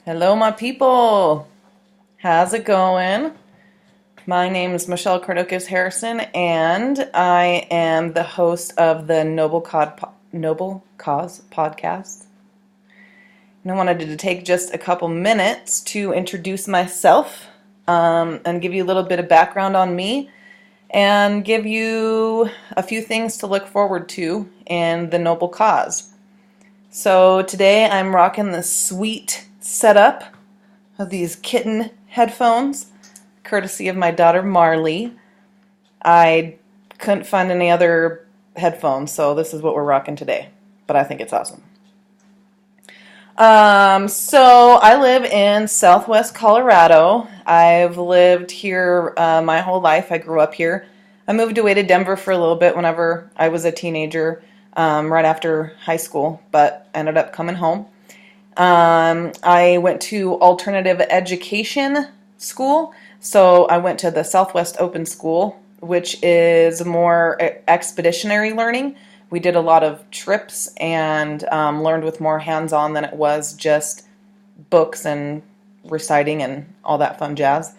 Hello, my people. How's it going? My name is Michelle Cardocas Harrison, and I am the host of the Noble Cause podcast. And I wanted to take just a couple minutes to introduce myself and give you a little bit of background on me and give you a few things to look forward to in the Noble Cause. So today I'm rocking the sweet setup of these kitten headphones, courtesy of my daughter Marley. I couldn't find any other headphones, so this is what we're rocking today. But I think it's awesome. So I live in Southwest Colorado. I've lived here my whole life. I grew up here. I moved away to Denver for a little bit whenever I was a teenager, right after high school, but ended up coming home. I went to alternative education school, so I went to the Southwest Open School, which is more expeditionary learning. We did a lot of trips and learned with more hands-on than it was just books and reciting and all that fun jazz.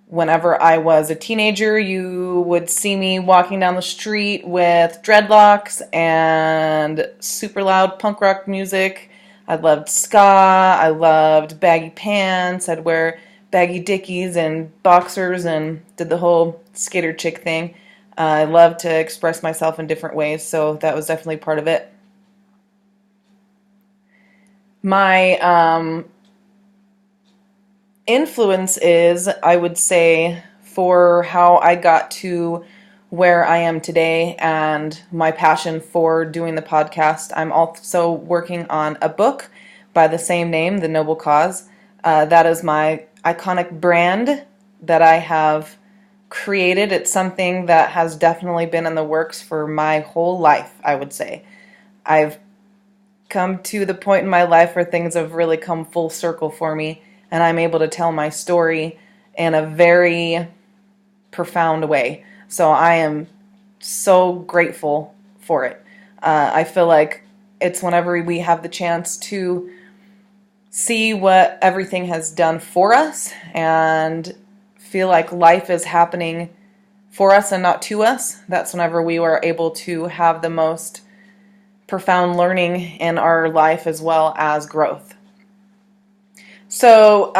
Whenever I was a teenager, you would see me walking down the street with dreadlocks and super loud punk rock music. I loved ska, I loved baggy pants, I'd wear baggy dickies and boxers and did the whole skater chick thing. I loved to express myself in different ways, so that was definitely part of it. My influence is, I would say, for how I got to where I am today and my passion for doing the podcast. I'm also working on a book by the same name, The Noble Cause. That is my iconic brand that I have created. It's something that has definitely been in the works for my whole life, I would say. I've come to the point in my life where things have really come full circle for me, and I'm able to tell my story in a very profound way. So I am so grateful for it. I feel like it's whenever we have the chance to see what everything has done for us and feel like life is happening for us and not to us, that's whenever we are able to have the most profound learning in our life as well as growth. So,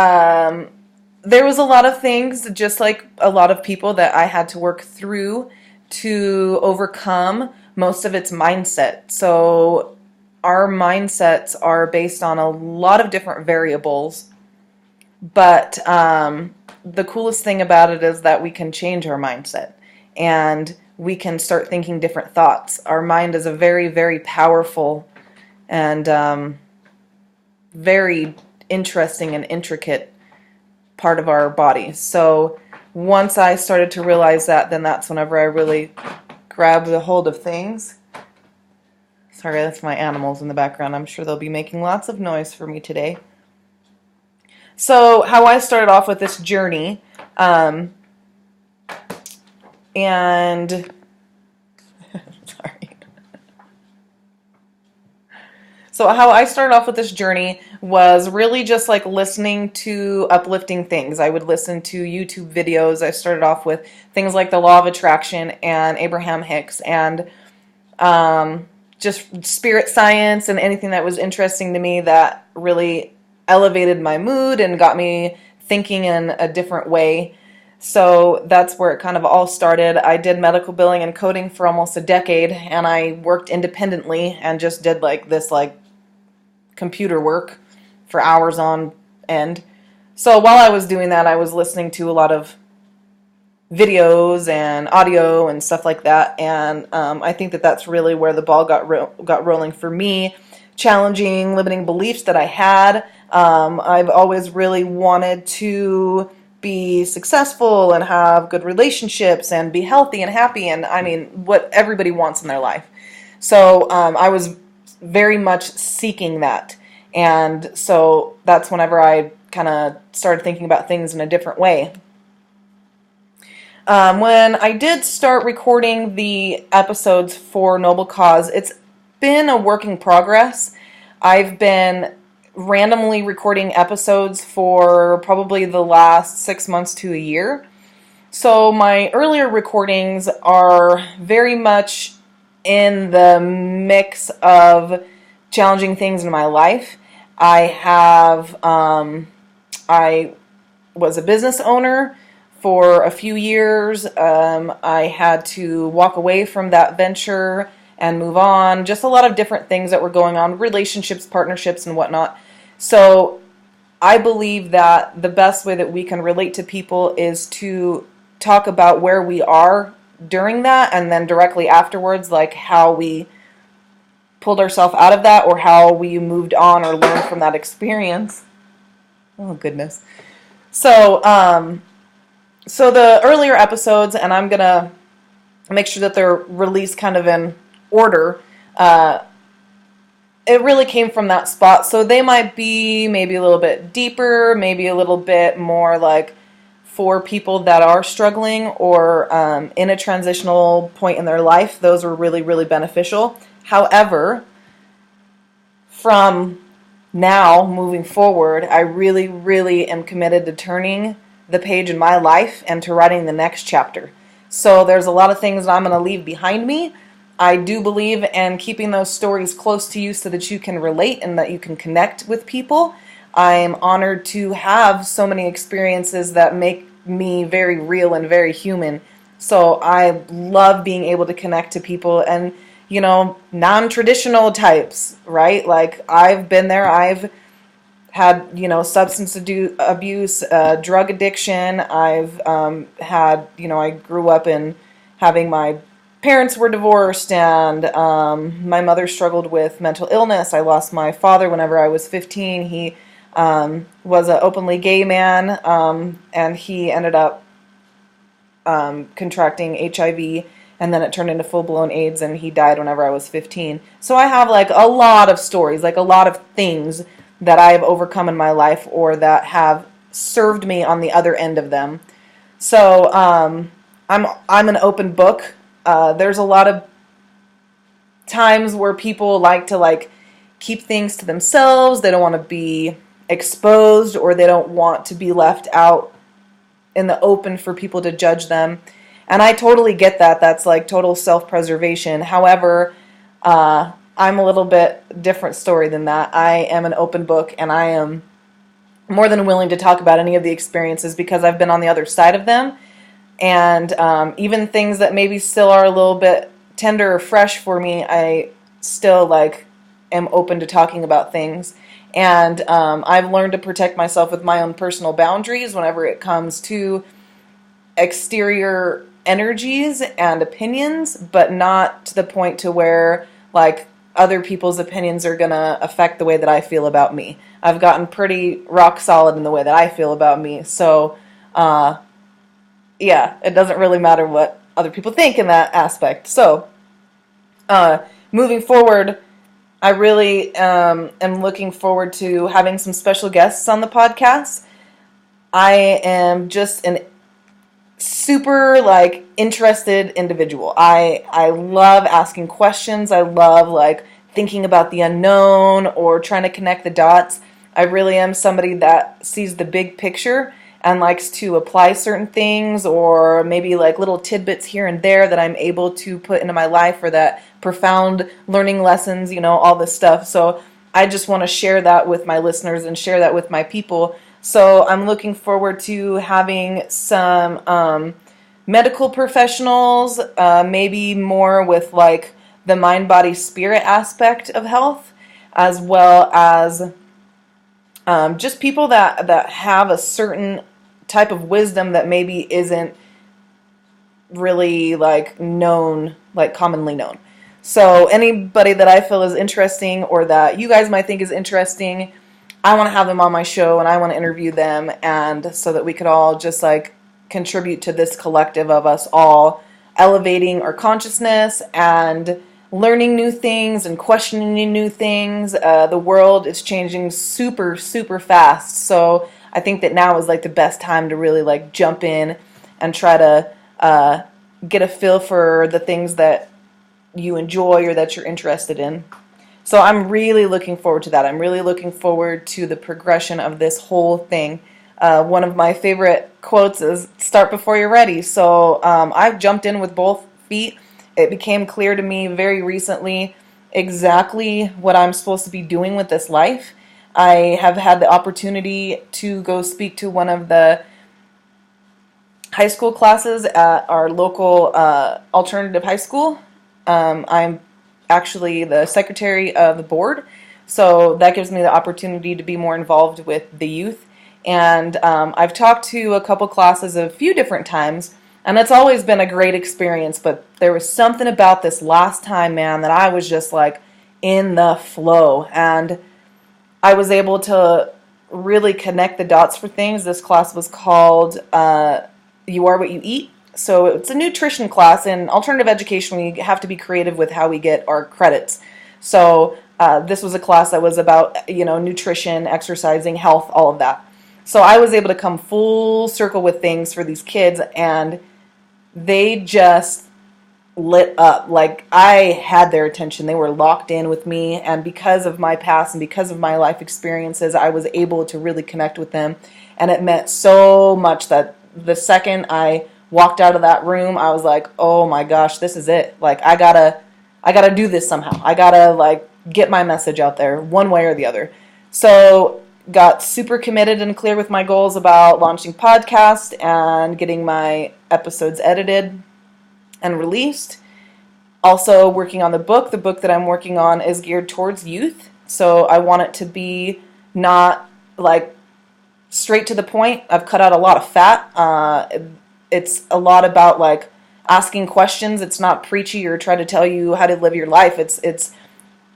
there was a lot of things, just like a lot of people, that I had to work through to overcome. Most of it's mindset. So our mindsets are based on a lot of different variables, but the coolest thing about it is that we can change our mindset and we can start thinking different thoughts. Our mind is a very, very powerful and very interesting and intricate part of our body. So once I started to realize that, then that's whenever I really grabbed a hold of things. Sorry, that's my animals in the background. I'm sure they'll be making lots of noise for me today. So how I started off with this journey, and sorry. So how I started off with this journey was really just like listening to uplifting things. I would listen to YouTube videos. I started off with things like the Law of Attraction and Abraham Hicks and just spirit science and anything that was interesting to me that really elevated my mood and got me thinking in a different way. So that's where it kind of all started. I did medical billing and coding for almost a decade, and I worked independently and just did like this computer work for hours on end. So while I was doing that, I was listening to a lot of videos and audio and stuff like that, and I think that that's really where the ball got rolling for me, challenging limiting beliefs that I had. I've always really wanted to be successful and have good relationships and be healthy and happy, and I mean what everybody wants in their life. So I was very much seeking that, and so that's whenever I kind of started thinking about things in a different way. When I did start recording the episodes for Noble Cause, it's been a work in progress. I've been randomly recording episodes for probably the last 6 months to a year. So my earlier recordings are very much in the mix of challenging things in my life. I was a business owner for a few years. I had to walk away from that venture and move on. Just a lot of different things that were going on, relationships, partnerships, and whatnot. So I believe that the best way that we can relate to people is to talk about where we are during that, and then directly afterwards, like how we pulled ourselves out of that or how we moved on or learned from that experience. Oh, goodness. So, so the earlier episodes, and I'm going to make sure that they're released kind of in order, it really came from that spot. So they might be maybe a little bit deeper, maybe a little bit more like for people that are struggling or in a transitional point in their life. Those are really, really beneficial. However, from now moving forward, I really, really am committed to turning the page in my life and to writing the next chapter. So there's a lot of things that I'm going to leave behind me. I do believe in keeping those stories close to you so that you can relate and that you can connect with people. I'm honored to have so many experiences that make me very real and very human. So I love being able to connect to people and, you know, non-traditional types, right? Like I've been there. I've had, you know, substance abuse, drug addiction. I've had, you know, I grew up in having my parents were divorced, and my mother struggled with mental illness. I lost my father whenever I was 15. He was an openly gay man, and he ended up contracting HIV, and then it turned into full-blown AIDS, and he died whenever I was 15. So I have like a lot of stories, like a lot of things that I have overcome in my life or that have served me on the other end of them. So I'm an open book. There's a lot of times where people like to like keep things to themselves. They don't want to be exposed, or they don't want to be left out in the open for people to judge them. And I totally get that. That's like total self-preservation. However, I'm a little bit different story than that. I am an open book, and I am more than willing to talk about any of the experiences because I've been on the other side of them. And even things that maybe still are a little bit tender or fresh for me, I still like am open to talking about things. And I've learned to protect myself with my own personal boundaries whenever it comes to exterior energies and opinions, but not to the point to where like other people's opinions are going to affect the way that I feel about me. I've gotten pretty rock solid in the way that I feel about me. So, yeah, it doesn't really matter what other people think in that aspect. So, moving forward, I really am looking forward to having some special guests on the podcast. I am just an super like interested individual. I love asking questions. I love like thinking about the unknown or trying to connect the dots. I really am somebody that sees the big picture and likes to apply certain things, or maybe like little tidbits here and there that I'm able to put into my life, or that profound learning lessons, you know, all this stuff. So I just want to share that with my listeners and share that with my people. So I'm looking forward to having some medical professionals, maybe more with like the mind, body, spirit aspect of health, as well as just people that have a certain type of wisdom that maybe isn't really like known, like commonly known. So anybody that I feel is interesting or that you guys might think is interesting, I want to have them on my show and I want to interview them, and so that we could all just like contribute to this collective of us all elevating our consciousness and learning new things and questioning new things. The world is changing super, super fast. So I think that now is like the best time to really like jump in and try to get a feel for the things that you enjoy or that you're interested in. So I'm really looking forward to that. I'm really looking forward to the progression of this whole thing. One of my favorite quotes is "Start before you're ready." So I've jumped in with both feet. It became clear to me very recently exactly what I'm supposed to be doing with this life. I have had the opportunity to go speak to one of the high school classes at our local alternative high school. I'm actually the secretary of the board, so that gives me the opportunity to be more involved with the youth. And I've talked to a couple classes a few different times, and it's always been a great experience, but there was something about this last time, man, that I was just like in the flow, and I was able to really connect the dots for things. This class was called You Are What You Eat. So it's a nutrition class. In alternative education, we have to be creative with how we get our credits. So this was a class that was about, nutrition, exercising, health, all of that. So I was able to come full circle with things for these kids, and they just lit up. Like, I had their attention. They were locked in with me, and because of my past and because of my life experiences, I was able to really connect with them, and it meant so much that the second I walked out of that room, I was like, oh my gosh, this is it. Like, I gotta do this somehow. I gotta, like, get my message out there one way or the other. So got super committed and clear with my goals about launching podcast and getting my episodes edited and released. Also working on the book. The book that I'm working on is geared towards youth. So I want it to be not like straight to the point. I've cut out a lot of fat. It's a lot about like asking questions. It's not preachy or try to tell you how to live your life. It's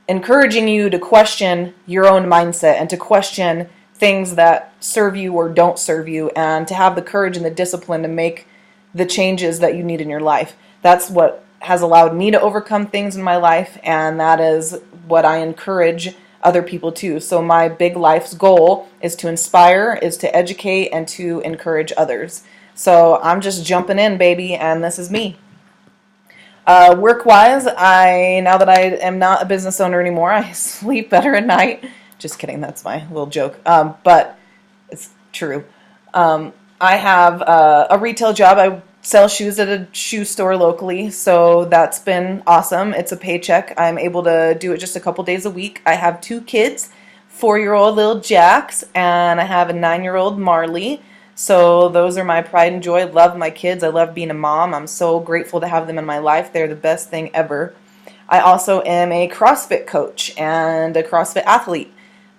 encouraging you to question your own mindset and to question things that serve you or don't serve you, and to have the courage and the discipline to make the changes that you need in your life. That's what has allowed me to overcome things in my life, and that is what I encourage other people to. So my big life's goal is to inspire, is to educate, and to encourage others. So I'm just jumping in, baby, and this is me. Work-wise, now that I am not a business owner anymore, I sleep better at night. Just kidding, that's my little joke. But it's true. I have a retail job. I sell shoes at a shoe store locally, so that's been awesome. It's a paycheck. I'm able to do it just a couple days a week. I have 2 kids, 4-year-old little Jax, and I have a 9-year-old Marley. So those are my pride and joy. I love my kids. I love being a mom. I'm so grateful to have them in my life. They're the best thing ever. I also am a CrossFit coach and a CrossFit athlete.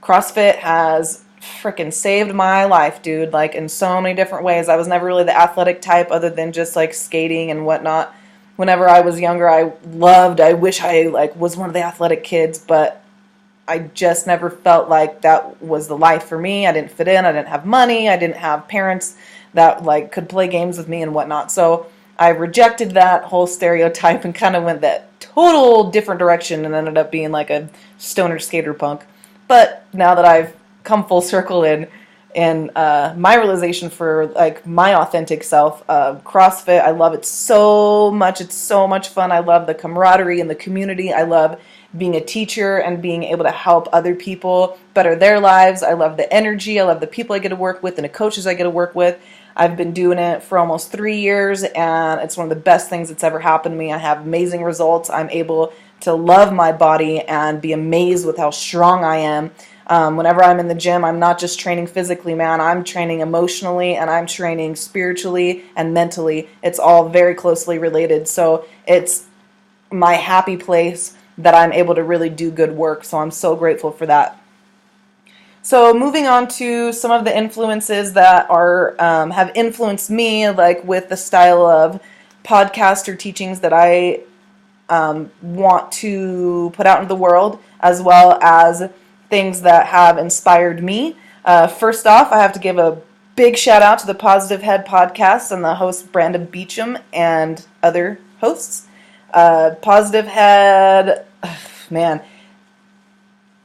CrossFit has freaking saved my life, dude, like in so many different ways. I was never really the athletic type other than just like skating and whatnot. Whenever I was younger, I wish I like was one of the athletic kids, but I just never felt like that was the life for me. I didn't fit in. I didn't have money. I didn't have parents that like could play games with me and whatnot. So I rejected that whole stereotype and kind of went that total different direction and ended up being like a stoner skater punk. But now that I've come full circle in my realization for like my authentic self, CrossFit, I love it so much. It's so much fun. I love the camaraderie and the community. I love being a teacher and being able to help other people better their lives. I love the energy. I love the people I get to work with and the coaches I get to work with. I've been doing it for almost 3 years, and it's one of the best things that's ever happened to me. I have amazing results. I'm able to love my body and be amazed with how strong I am. Whenever I'm in the gym, I'm not just training physically, man. I'm training emotionally, and I'm training spiritually and mentally. It's all very closely related. So it's my happy place that I'm able to really do good work. So I'm so grateful for that. So moving on to some of the influences that are have influenced me, like with the style of podcast or teachings that I want to put out into the world, as well as things that have inspired me. First off, I have to give a big shout out to the Positive Head podcast and the host Brandon Beecham and other hosts. Positive Head, man,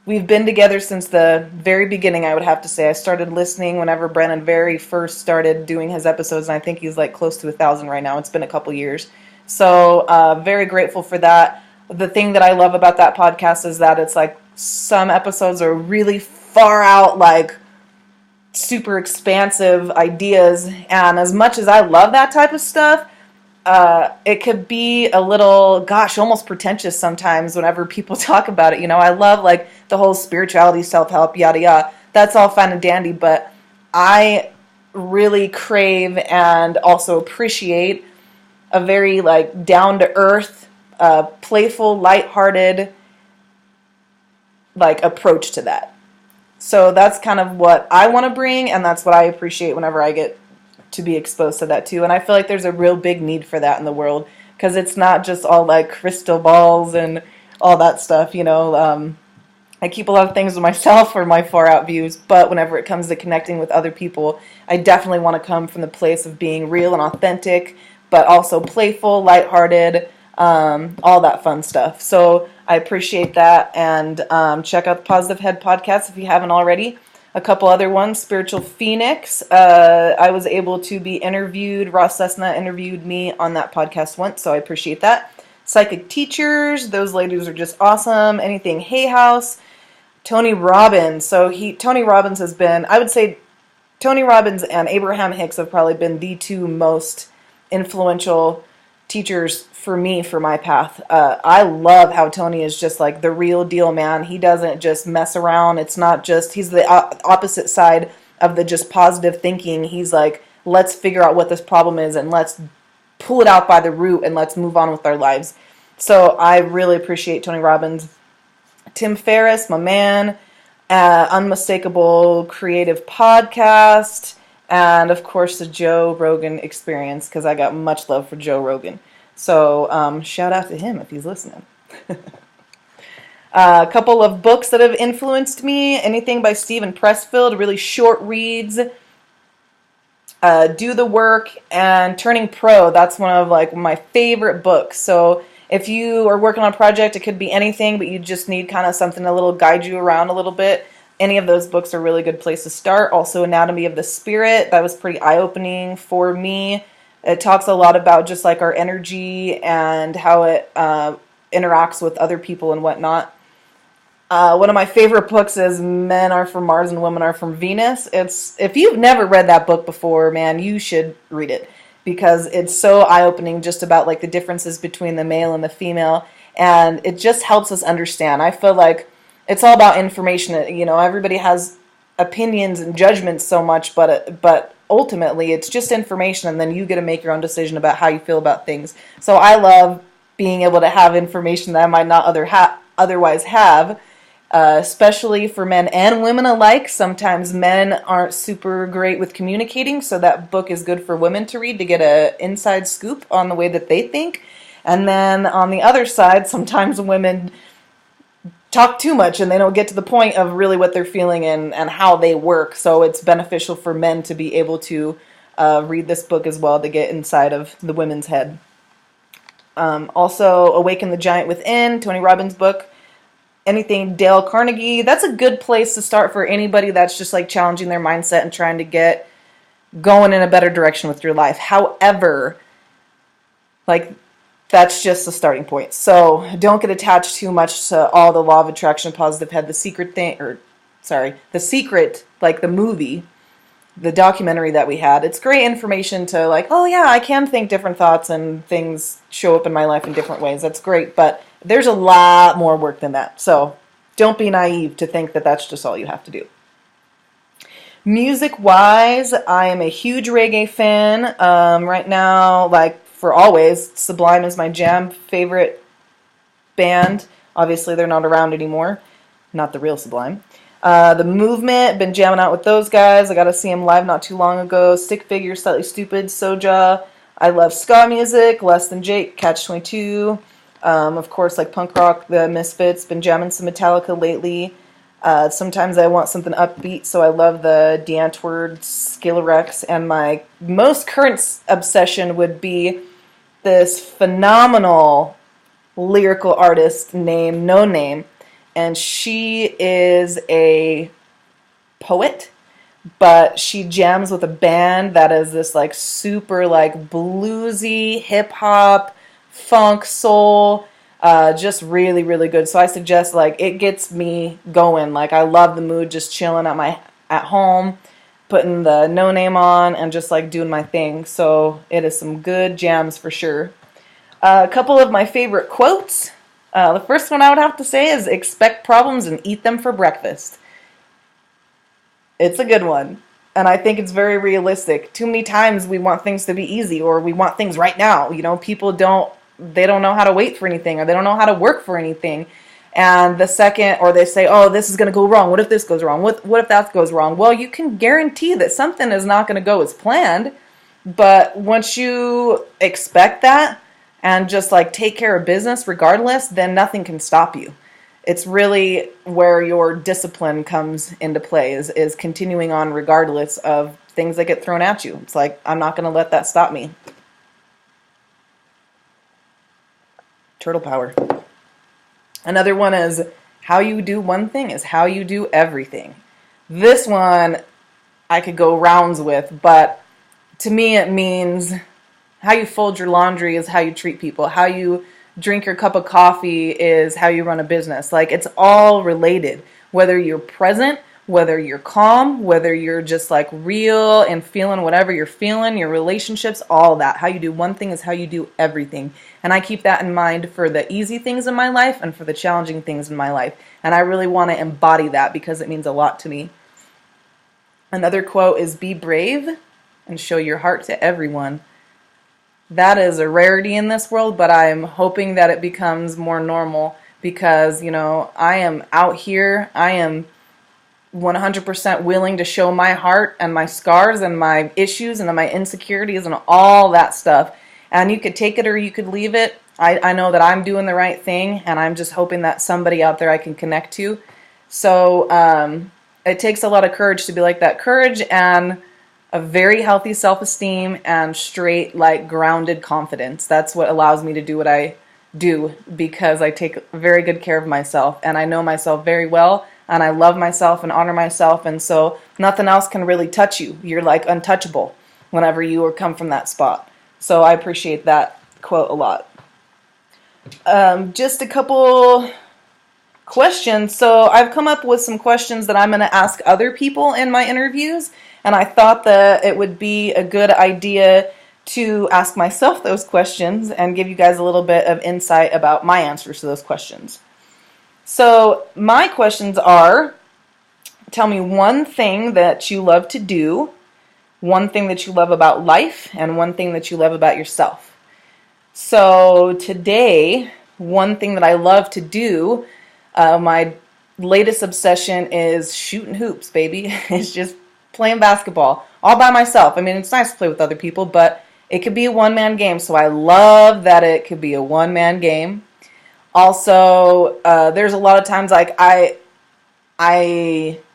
we've been together since the very beginning, I would have to say. I started listening whenever Brandon very first started doing his episodes, and I think he's like close to 1,000 right now. It's been a couple years. So very grateful for that. The thing that I love about that podcast is that it's like some episodes are really far out, like super expansive ideas. And as much as I love that type of stuff, it could be a little, gosh, almost pretentious sometimes whenever people talk about it. You know, I love like the whole spirituality, self-help, yada yada. That's all fine and dandy, but I really crave and also appreciate a very like down-to-earth, playful, lighthearted like approach to that. So that's kind of what I want to bring, and that's what I appreciate whenever I get to be exposed to that too. And I feel like there's a real big need for that in the world, because it's not just all like crystal balls and all that stuff, you know. I keep a lot of things to myself for my far out views, but whenever it comes to connecting with other people, I definitely want to come from the place of being real and authentic, but also playful, lighthearted, all that fun stuff. So I appreciate that, and check out the Positive Head podcast if you haven't already. A couple other ones, Spiritual Phoenix. I was able to be interviewed. Ross Cessna interviewed me on that podcast once, so I appreciate that. Psychic Teachers, those ladies are just awesome. Anything Hay House. Tony Robbins. Tony Robbins has been, I would say, Tony Robbins and Abraham Hicks have probably been the two most influential teachers for me, for my path. I love how Tony is just like the real deal, man. He doesn't just mess around. It's not just, he's the opposite side of the just positive thinking. He's like, let's figure out what this problem is and let's pull it out by the root and let's move on with our lives. So I really appreciate Tony Robbins. Tim Ferriss, my man, Unmistakable Creative Podcast, and of course the Joe Rogan Experience, because I got much love for Joe Rogan. So shout out to him if he's listening. A couple of books that have influenced me. Anything by Stephen Pressfield, really short reads. Do the Work and Turning Pro. That's one of like my favorite books. So if you are working on a project, it could be anything, but you just need kind of something to little guide you around a little bit. Any of those books are a really good place to start. Also, Anatomy of the Spirit. That was pretty eye-opening for me. It talks a lot about just like our energy and how it interacts with other people and whatnot. One of my favorite books is Men Are From Mars and Women Are From Venus. If you've never read that book before, man, you should read it, because it's so eye-opening just about like the differences between the male and the female, and it just helps us understand. I feel like it's all about information. You know, everybody has opinions and judgments so much, but ultimately it's just information, and then you get to make your own decision about how you feel about things. So I love being able to have information that I might not otherwise have, especially for men and women alike. Sometimes men aren't super great with communicating, so that book is good for women to read to get an inside scoop on the way that they think. And then on the other side, sometimes women talk too much and they don't get to the point of really what they're feeling and how they work. So it's beneficial for men to be able to read this book as well to get inside of the women's head. Also, Awaken the Giant Within, Tony Robbins' book. Anything Dale Carnegie. That's a good place to start for anybody that's just like challenging their mindset and trying to get going in a better direction with your life. However, like, that's just the starting point. So don't get attached too much to all the law of attraction, positive head, The Secret, like the movie, the documentary that we had. It's great information to like, oh yeah, I can think different thoughts and things show up in my life in different ways. That's great, but there's a lot more work than that. So don't be naive to think that that's just all you have to do. Music-wise, I am a huge reggae fan. Right now, like for always, Sublime is my jam favorite band. Obviously, they're not around anymore. Not the real Sublime. The Movement, been jamming out with those guys. I got to see them live not too long ago. Stick Figure, Slightly Stupid, Soja. I love ska music, Less Than Jake, Catch-22. Of course, like punk rock, the Misfits. Been jamming some Metallica lately. Sometimes I want something upbeat, so I love the D'Antwoord, Skillerex, and my most current obsession would be this phenomenal lyrical artist named No Name, and she is a poet, but she jams with a band that is this like super like bluesy hip hop, funk, soul. Just really, really good. So I suggest, like, it gets me going. Like, I love the mood, just chilling at home, putting the No Name on, and just like doing my thing. So it is some good jams for sure. A couple of my favorite quotes. The first one I would have to say is expect problems and eat them for breakfast. It's a good one. And I think it's very realistic. Too many times we want things to be easy, or we want things right now. People they don't know how to wait for anything, or they don't know how to work for anything. And the second, or they say, oh, this is going to go wrong. What if this goes wrong? What if that goes wrong? Well, you can guarantee that something is not going to go as planned. But once you expect that and just like take care of business regardless, then nothing can stop you. It's really where your discipline comes into play, is continuing on regardless of things that get thrown at you. It's like, I'm not going to let that stop me. Turtle power. Another one is, how you do one thing is how you do everything. This one I could go rounds with, but to me it means how you fold your laundry is how you treat people. How you drink your cup of coffee is how you run a business. Like, it's all related. Whether you're present, whether you're calm, whether you're just like real and feeling whatever you're feeling, your relationships, all that. How you do one thing is how you do everything. And I keep that in mind for the easy things in my life and for the challenging things in my life. And I really want to embody that because it means a lot to me. Another quote is, be brave and show your heart to everyone. That is a rarity in this world, but I'm hoping that it becomes more normal because, I am out here. I am 100% willing to show my heart and my scars and my issues and my insecurities and all that stuff. And you could take it or you could leave it. I know that I'm doing the right thing, and I'm just hoping that somebody out there I can connect to. So it takes a lot of courage to be like that. Courage and a very healthy self-esteem and straight, like, grounded confidence. That's what allows me to do what I do, because I take very good care of myself, and I know myself very well, and I love myself and honor myself, and so nothing else can really touch you. You're like untouchable whenever you come from that spot. So I appreciate that quote a lot. Just a couple questions. So I've come up with some questions that I'm going to ask other people in my interviews, and I thought that it would be a good idea to ask myself those questions and give you guys a little bit of insight about my answers to those questions. So my questions are, tell me one thing that you love to do, one thing that you love about life, and one thing that you love about yourself. So today, one thing that I love to do, my latest obsession is shooting hoops, baby. It's just playing basketball all by myself. I mean, it's nice to play with other people, but it could be a one-man game. So I love that it could be a one-man game. Also, there's a lot of times like I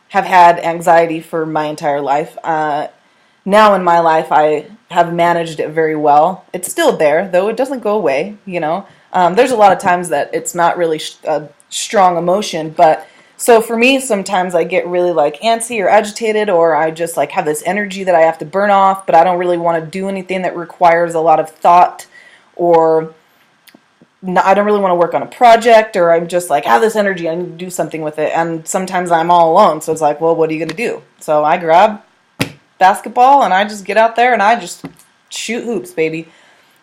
have had anxiety for my entire life. Now in my life, I have managed it very well. It's still there, though it doesn't go away, There's a lot of times that it's not really a strong emotion, but so for me, sometimes I get really like antsy or agitated, or I just like have this energy that I have to burn off, but I don't really want to do anything that requires a lot of thought, or I don't really want to work on a project, or I'm just like, I have this energy, I need to do something with it. And sometimes I'm all alone, so it's like, well, what are you going to do? So I grab basketball and I just get out there and I just shoot hoops, baby.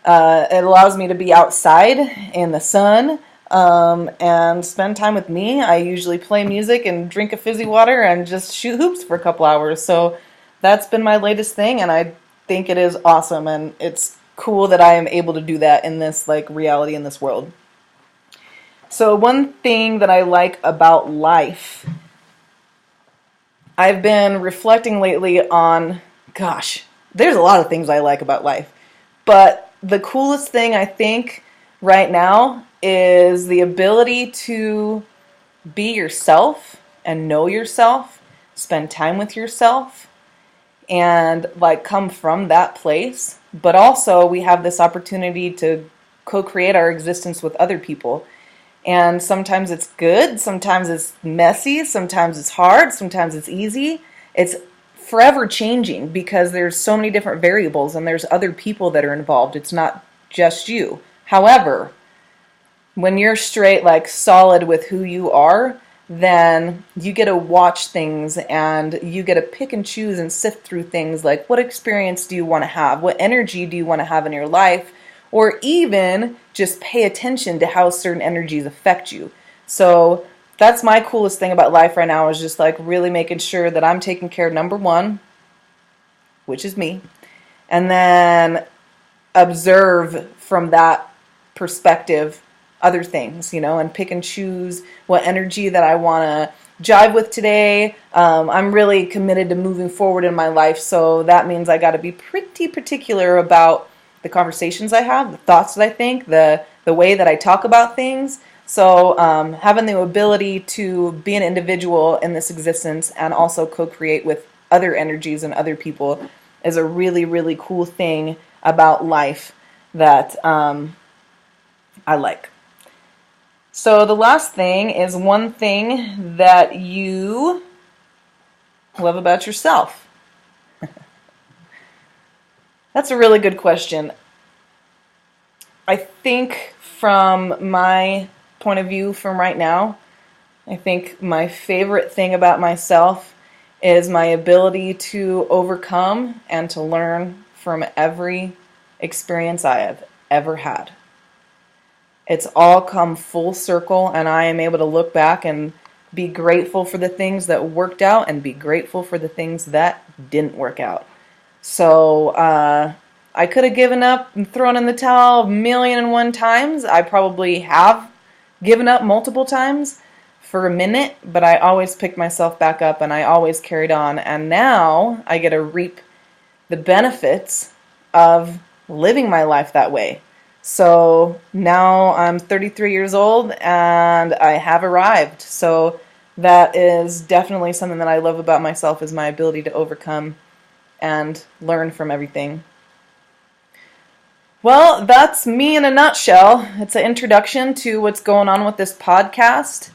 It allows me to be outside in the sun and spend time with me. I usually play music and drink a fizzy water and just shoot hoops for a couple hours. So that's been my latest thing, and I think it is awesome, and it's cool that I am able to do that in this like reality in this world. So one thing that I like about life, I've been reflecting lately on, there's a lot of things I like about life, but the coolest thing I think right now is the ability to be yourself and know yourself, spend time with yourself, and like come from that place. But also we have this opportunity to co-create our existence with other people. And sometimes it's good, sometimes it's messy, sometimes it's hard, sometimes it's easy. It's forever changing because there's so many different variables and there's other people that are involved. It's not just you. However, when you're straight, like solid with who you are, then you get to watch things and you get to pick and choose and sift through things like what experience do you want to have? What energy do you want to have in your life? Or even just pay attention to how certain energies affect you. So that's my coolest thing about life right now, is just like really making sure that I'm taking care of number one, which is me, and then observe from that perspective other things, and pick and choose what energy that I want to jive with today. I'm really committed to moving forward in my life, so that means I got to be pretty particular about the conversations I have, the thoughts that I think, the way that I talk about things. So having the ability to be an individual in this existence and also co-create with other energies and other people is a really, really cool thing about life that I like. So the last thing is one thing that you love about yourself. That's a really good question. I think from my point of view from right now, I think my favorite thing about myself is my ability to overcome and to learn from every experience I have ever had. It's all come full circle, and I am able to look back and be grateful for the things that worked out and be grateful for the things that didn't work out. So I could have given up and thrown in the towel 1,000,001 times. I probably have given up multiple times for a minute, but I always picked myself back up and I always carried on. And now I get to reap the benefits of living my life that way. So now I'm 33 years old and I have arrived. So that is definitely something that I love about myself, is my ability to overcome and learn from everything. Well, that's me in a nutshell. It's an introduction to what's going on with this podcast.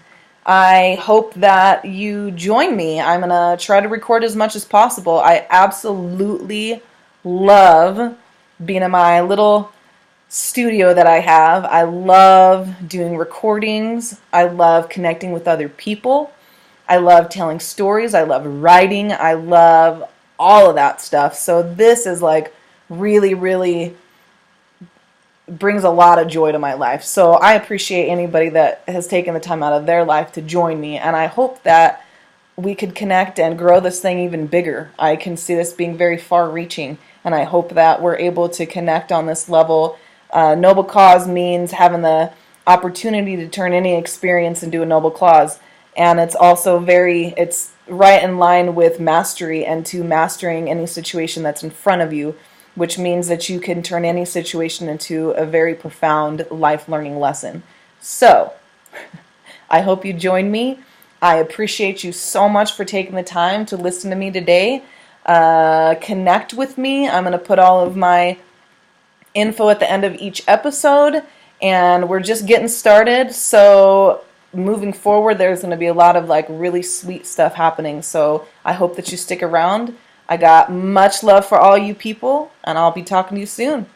I hope that you join me. I'm going to try to record as much as possible. I absolutely love being in my little studio that I have. I love doing recordings. I love connecting with other people. I love telling stories. I love writing. I love all of that stuff. So this is like really, really brings a lot of joy to my life. So I appreciate anybody that has taken the time out of their life to join me, and I hope that we could connect and grow this thing even bigger. I can see this being very far-reaching, and I hope that we're able to connect on this level. Noble cause means having the opportunity to turn any experience into a noble cause, and it's also it's right in line with mastery and to mastering any situation that's in front of you, which means that you can turn any situation into a very profound life learning lesson. So, I hope you join me. I appreciate you so much for taking the time to listen to me today. Connect with me. I'm going to put all of my info at the end of each episode, and we're just getting started. So, moving forward, there's going to be a lot of like really sweet stuff happening. So, I hope that you stick around. I got much love for all you people, and I'll be talking to you soon.